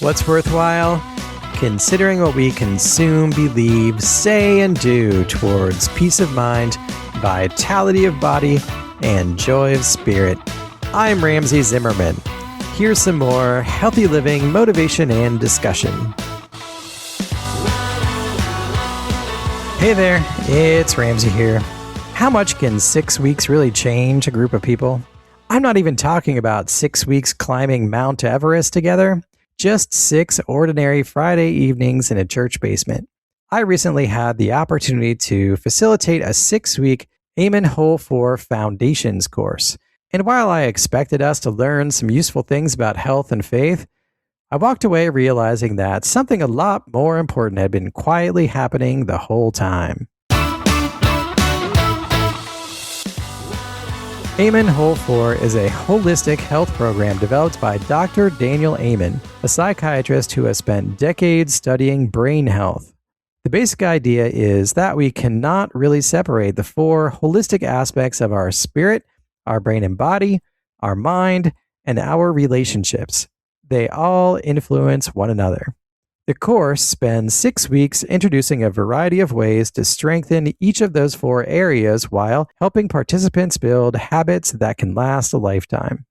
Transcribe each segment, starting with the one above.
What's worthwhile? Considering what we consume, believe, say, and do towards peace of mind, vitality of body, and joy of spirit. I'm Ramsey Zimmerman. Here's some more healthy living, motivation, and discussion. Hey there, it's Ramsey here. How much can 6 weeks really change a group of people? I'm not even talking about 6 weeks climbing Mount Everest together. Just 6 ordinary Friday evenings in a church basement. I recently had the opportunity to facilitate a 6-week WHOLE-4 Foundations course. And while I expected us to learn some useful things about health and faith, I walked away realizing that something a lot more important had been quietly happening the whole time. WHOLE-4 is a holistic health program developed by Dr. Daniel Amen, a psychiatrist who has spent decades studying brain health. The basic idea is that we cannot really separate the 4 holistic aspects of our spirit, our brain and body, our mind, and our relationships. They all influence one another. The course spends 6 weeks introducing a variety of ways to strengthen each of those 4 areas while helping participants build habits that can last a lifetime.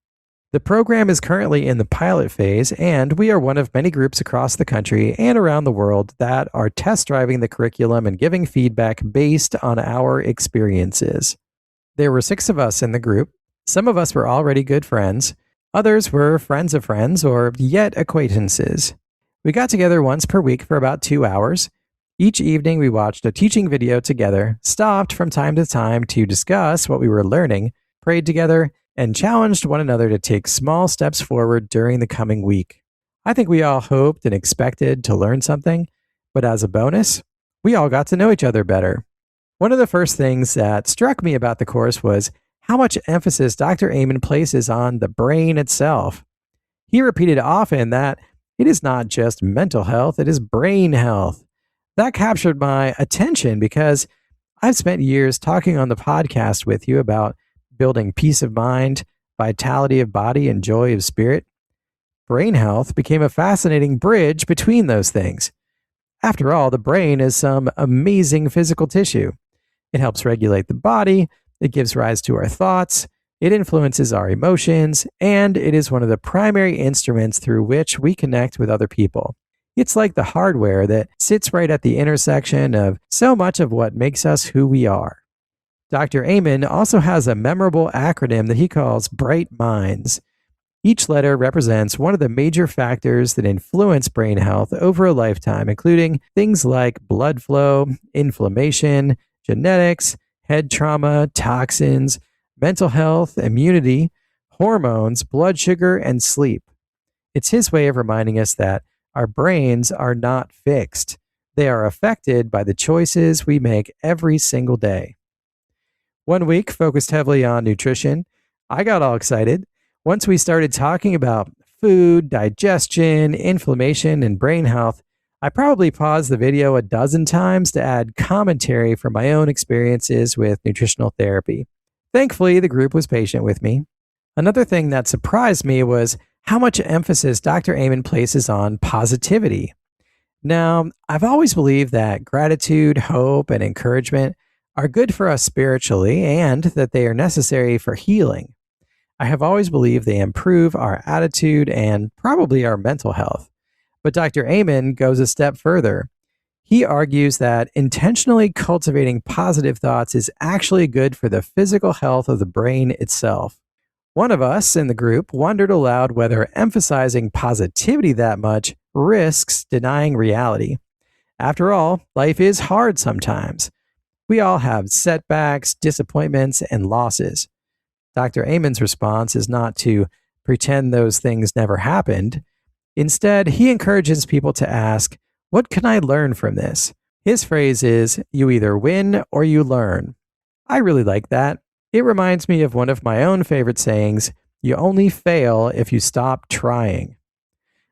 The program is currently in the pilot phase, and we are one of many groups across the country and around the world that are test driving the curriculum and giving feedback based on our experiences. There were 6 of us in the group. Some of us were already good friends. Others were friends of friends or yet acquaintances. We got together once per week for about 2 hours. Each evening, we watched a teaching video together, stopped from time to time to discuss what we were learning, prayed together, and challenged one another to take small steps forward during the coming week. I think we all hoped and expected to learn something, but as a bonus, we all got to know each other better. One of the first things that struck me about the course was how much emphasis Dr. Amen places on the brain itself. He repeated often that it is not just mental health, it is brain health. That captured my attention because I've spent years talking on the podcast with you about building peace of mind, vitality of body, and joy of spirit. Brain health became a fascinating bridge between those things. After all, the brain is some amazing physical tissue. It helps regulate the body, it gives rise to our thoughts, it influences our emotions, and it is one of the primary instruments through which we connect with other people. It's like the hardware that sits right at the intersection of so much of what makes us who we are. Dr. Amen also has a memorable acronym that he calls Bright Minds. Each letter represents one of the major factors that influence brain health over a lifetime, including things like blood flow, inflammation, genetics, head trauma, toxins, mental health, immunity, hormones, blood sugar, and sleep. It's his way of reminding us that our brains are not fixed. They are affected by the choices we make every single day. One week focused heavily on nutrition. I got all excited. Once we started talking about food, digestion, inflammation, and brain health, I probably paused the video a dozen times to add commentary from my own experiences with nutritional therapy. Thankfully, the group was patient with me. Another thing that surprised me was how much emphasis Dr. Amen places on positivity. Now, I've always believed that gratitude, hope, and encouragement are good for us spiritually and that they are necessary for healing. I have always believed they improve our attitude and probably our mental health. But Dr. Amen goes a step further. He argues that intentionally cultivating positive thoughts is actually good for the physical health of the brain itself. One of us in the group wondered aloud whether emphasizing positivity that much risks denying reality. After all, life is hard sometimes. We all have setbacks, disappointments, and losses. Dr. Amen's response is not to pretend those things never happened. Instead, he encourages people to ask, what can I learn from this? His phrase is, you either win or you learn. I really like that. It reminds me of one of my own favorite sayings, you only fail if you stop trying.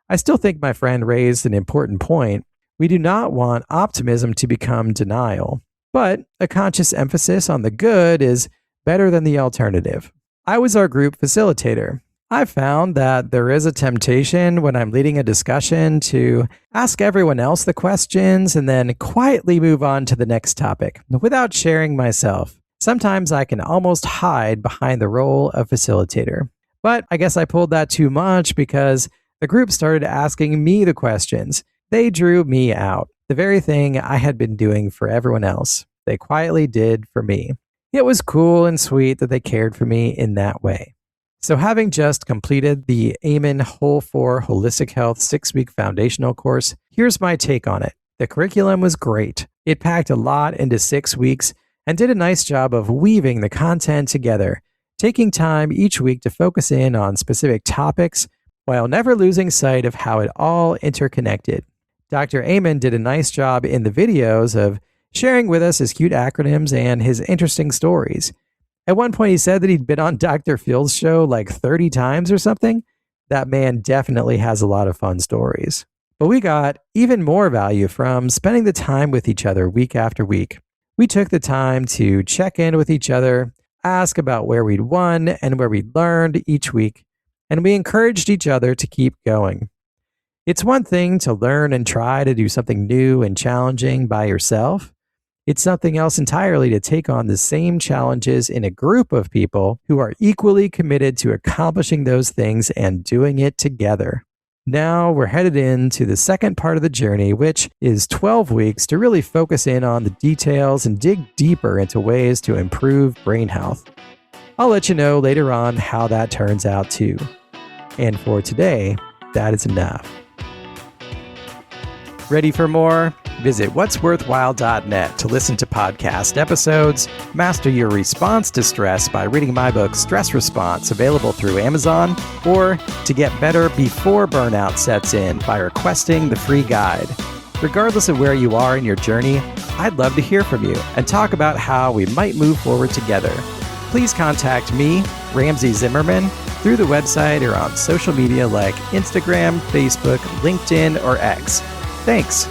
I still think my friend raised an important point. We do not want optimism to become denial, but a conscious emphasis on the good is better than the alternative. I was our group facilitator. I've found that there is a temptation when I'm leading a discussion to ask everyone else the questions and then quietly move on to the next topic without sharing myself. Sometimes I can almost hide behind the role of facilitator. But I guess I pulled that too much because the group started asking me the questions. They drew me out, the very thing I had been doing for everyone else. They quietly did for me. It was cool and sweet that they cared for me in that way. So having just completed the Amen WHOLE-4 Holistic Health 6-week foundational course, here's my take on it. The curriculum was great. It packed a lot into 6 weeks and did a nice job of weaving the content together, taking time each week to focus in on specific topics while never losing sight of how it all interconnected. Dr. Amen did a nice job in the videos of sharing with us his cute acronyms and his interesting stories. At one point, he said that he'd been on Dr. Phil's show like 30 times or something. That man definitely has a lot of fun stories. But we got even more value from spending the time with each other week after week. We took the time to check in with each other, ask about where we'd won and where we'd learned each week, and we encouraged each other to keep going. It's one thing to learn and try to do something new and challenging by yourself. It's something else entirely to take on the same challenges in a group of people who are equally committed to accomplishing those things and doing it together. Now we're headed into the second part of the journey, which is 12 weeks to really focus in on the details and dig deeper into ways to improve brain health. I'll let you know later on how that turns out too. And for today, that is enough. Ready for more? Visit what'sworthwhile.net to listen to podcast episodes, master your response to stress by reading my book Stress Response, available through Amazon, or to get better before burnout sets in by requesting the free guide. Regardless of where you are in your journey, I'd love to hear from you and talk about how we might move forward together. Please contact me, Ramsey Zimmerman, through the website or on social media like Instagram, Facebook, LinkedIn, or X. Thanks.